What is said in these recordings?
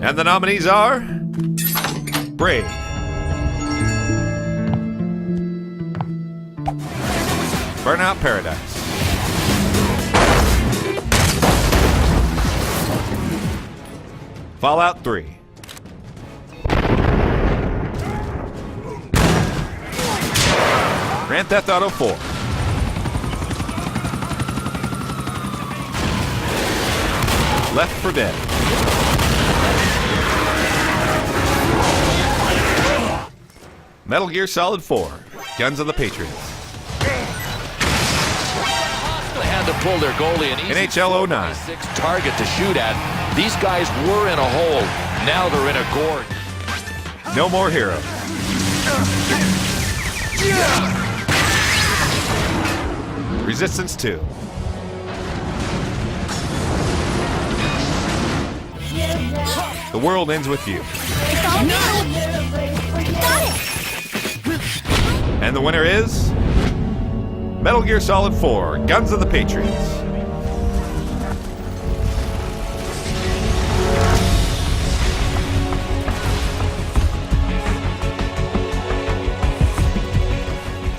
And the nominees are Braid, Burnout Paradise, Fallout 3, Grand Theft Auto 4, Left 4 Dead, Metal Gear Solid 4, Guns of the Patriots, Had to pull their goalie an easy NHL 09, 6 target to shoot at. These guys were in a hole. Now they're in a gorge. No More Heroes, Resistance 2, The World Ends With You, and the winner is Metal Gear Solid 4, Guns of the Patriots.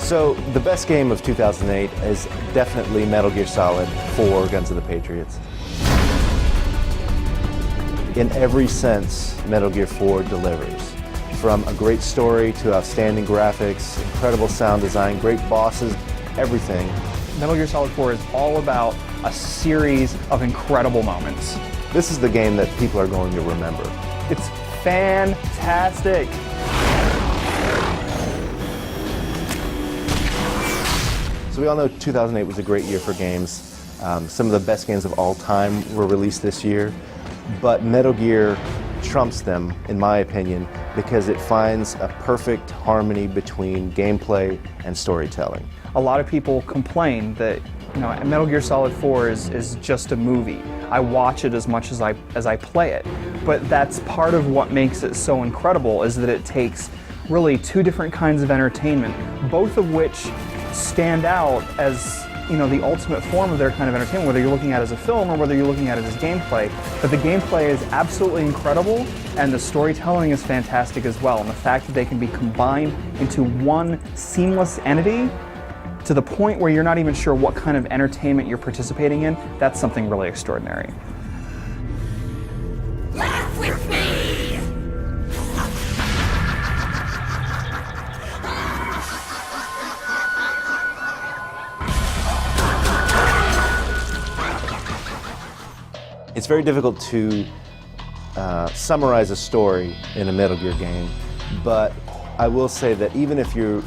So the best game of 2008 is definitely Metal Gear Solid 4, Guns of the Patriots. In every sense, Metal Gear 4 delivers. From a great story to outstanding graphics, incredible sound design, great bosses, everything. Metal Gear Solid 4 is all about a series of incredible moments. This is the game that people are going to remember. It's fantastic. So we all know 2008 was a great year for games. Some of the best games of all time were released this year, but Metal Gear trumps them, in my opinion, because it finds a perfect harmony between gameplay and storytelling. A lot of people complain that Metal Gear Solid 4 is just a movie. I watch it as much as I play it, but that's part of what makes it so incredible, is that it takes really two different kinds of entertainment, both of which stand out as the ultimate form of their kind of entertainment, whether you're looking at it as a film or whether you're looking at it as gameplay. But the gameplay is absolutely incredible, and the storytelling is fantastic as well. And the fact that they can be combined into one seamless entity to the point where you're not even sure what kind of entertainment you're participating in, that's something really extraordinary. Laugh with me! It's very difficult to summarize a story in a Metal Gear game, but I will say that even if you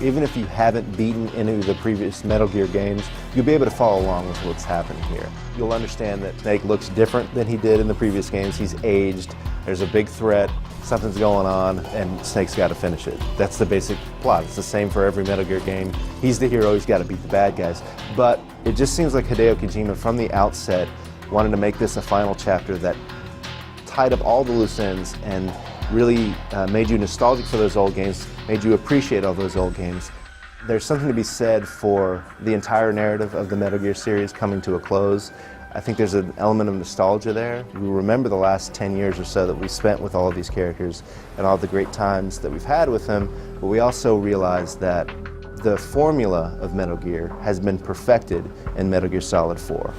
haven't beaten any of the previous Metal Gear games, you'll be able to follow along with what's happening here. You'll understand that Snake looks different than he did in the previous games. He's aged, there's a big threat, something's going on, and Snake's got to finish it. That's the basic plot. It's the same for every Metal Gear game. He's the hero, he's got to beat the bad guys. But it just seems like Hideo Kojima from the outset wanted to make this a final chapter that tied up all the loose ends and really made you nostalgic for those old games, made you appreciate all those old games. There's something to be said for the entire narrative of the Metal Gear series coming to a close. I think there's an element of nostalgia there. We remember the last 10 years or so that we spent with all of these characters and all the great times that we've had with them, but we also realize that the formula of Metal Gear has been perfected in Metal Gear Solid 4.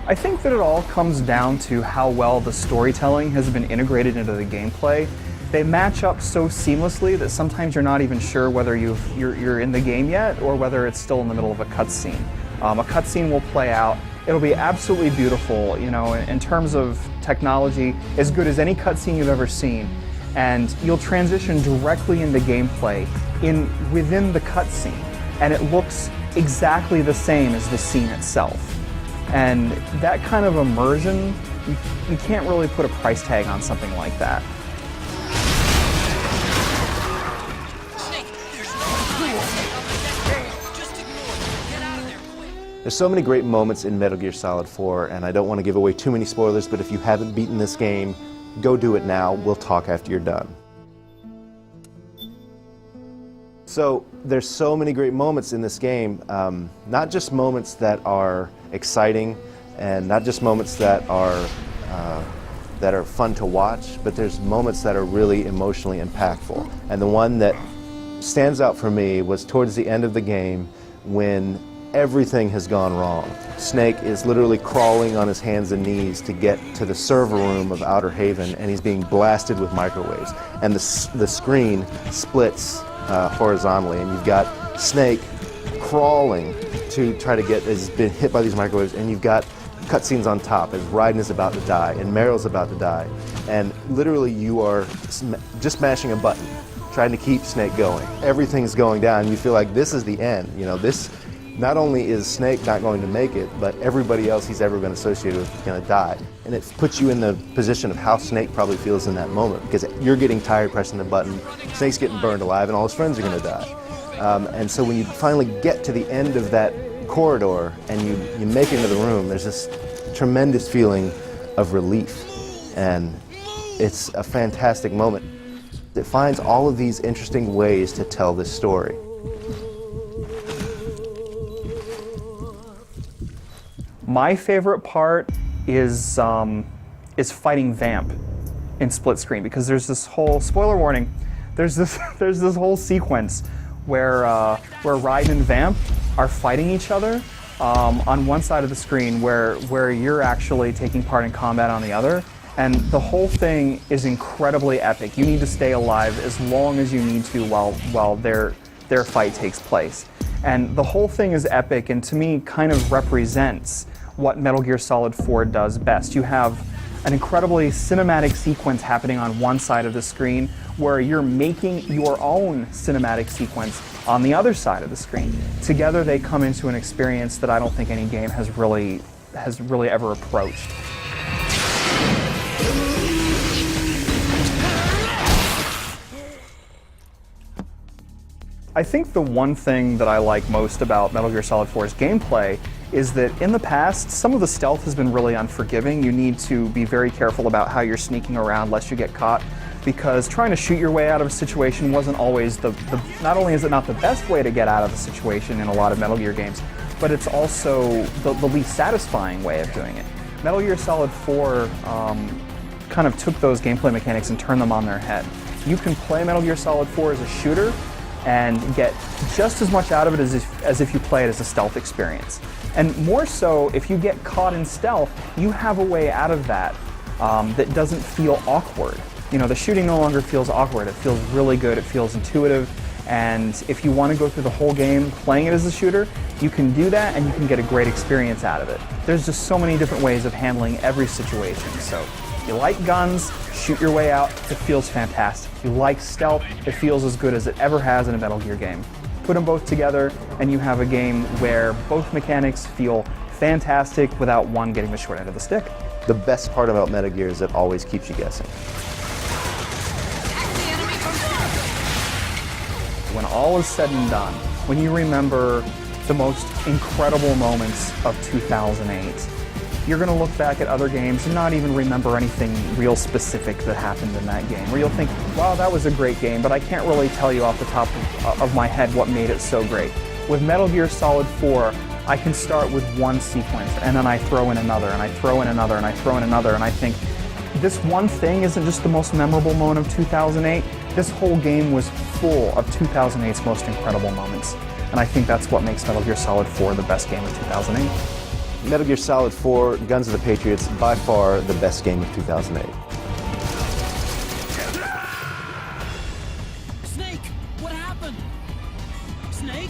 I think that it all comes down to how well the storytelling has been integrated into the gameplay. They match up so seamlessly that sometimes you're not even sure whether you're in the game yet or whether it's still in the middle of a cutscene. A cutscene will play out. It'll be absolutely beautiful, in terms of technology, as good as any cutscene you've ever seen. And you'll transition directly into gameplay within the cutscene, and it looks exactly the same as the scene itself. And that kind of immersion, you can't really put a price tag on something like that. There's so many great moments in Metal Gear Solid 4, and I don't want to give away too many spoilers, but if you haven't beaten this game, go do it now. We'll talk after you're done. So there's so many great moments in this game, not just moments that are exciting and not just moments that are fun to watch, but there's moments that are really emotionally impactful. And the one that stands out for me was towards the end of the game when everything has gone wrong. Snake is literally crawling on his hands and knees to get to the server room of Outer Haven, and he's being blasted with microwaves. And the screen splits horizontally, and you've got Snake crawling to try to get, has been hit by these microwaves, and you've got cutscenes on top as Raiden is about to die and Meryl's about to die, and literally you are just mashing a button trying to keep Snake going. Everything's going down. You feel like this is the end. You know, this, not only is Snake not going to make it, but everybody else he's ever been associated with is going to die. And it puts you in the position of how Snake probably feels in that moment, because you're getting tired pressing the button, Snake's getting burned alive, and all his friends are going to die. And so when you finally get to the end of that corridor and you make it into the room, there's this tremendous feeling of relief. And it's a fantastic moment. It finds all of these interesting ways to tell this story. My favorite part is fighting Vamp in split screen, because there's this whole, spoiler warning, there's this whole sequence where Raiden and Vamp are fighting each other on one side of the screen, where you're actually taking part in combat on the other. And the whole thing is incredibly epic. You need to stay alive as long as you need to while their fight takes place. And the whole thing is epic, and to me kind of represents what Metal Gear Solid 4 does best. You have an incredibly cinematic sequence happening on one side of the screen, where you're making your own cinematic sequence on the other side of the screen. Together they come into an experience that I don't think any game has really ever approached. I think the one thing that I like most about Metal Gear Solid 4's gameplay is that in the past, some of the stealth has been really unforgiving. You need to be very careful about how you're sneaking around lest you get caught, because trying to shoot your way out of a situation wasn't always not only is it not the best way to get out of a situation in a lot of Metal Gear games, but it's also the least satisfying way of doing it. Metal Gear Solid 4 kind of took those gameplay mechanics and turned them on their head. You can play Metal Gear Solid 4 as a shooter and get just as much out of it as if you play it as a stealth experience. And more so, if you get caught in stealth, you have a way out of that that doesn't feel awkward. You know, the shooting no longer feels awkward. It feels really good. It feels intuitive. And if you want to go through the whole game playing it as a shooter, you can do that and you can get a great experience out of it. There's just so many different ways of handling every situation. So if you like guns, shoot your way out, it feels fantastic. If you like stealth, it feels as good as it ever has in a Metal Gear game. Put them both together and you have a game where both mechanics feel fantastic without one getting the short end of the stick. The best part about Metal Gear is it always keeps you guessing. When all is said and done, when you remember the most incredible moments of 2008, you're going to look back at other games and not even remember anything real specific that happened in that game. Where you'll think, wow, that was a great game, but I can't really tell you off the top of my head what made it so great. With Metal Gear Solid 4, I can start with one sequence, and then I throw in another, and I throw in another, and I throw in another, and I think, this one thing isn't just the most memorable moment of 2008. This whole game was full of 2008's most incredible moments. And I think that's what makes Metal Gear Solid 4 the best game of 2008. Metal Gear Solid 4, Guns of the Patriots, by far the best game of 2008. Snake, what happened? Snake?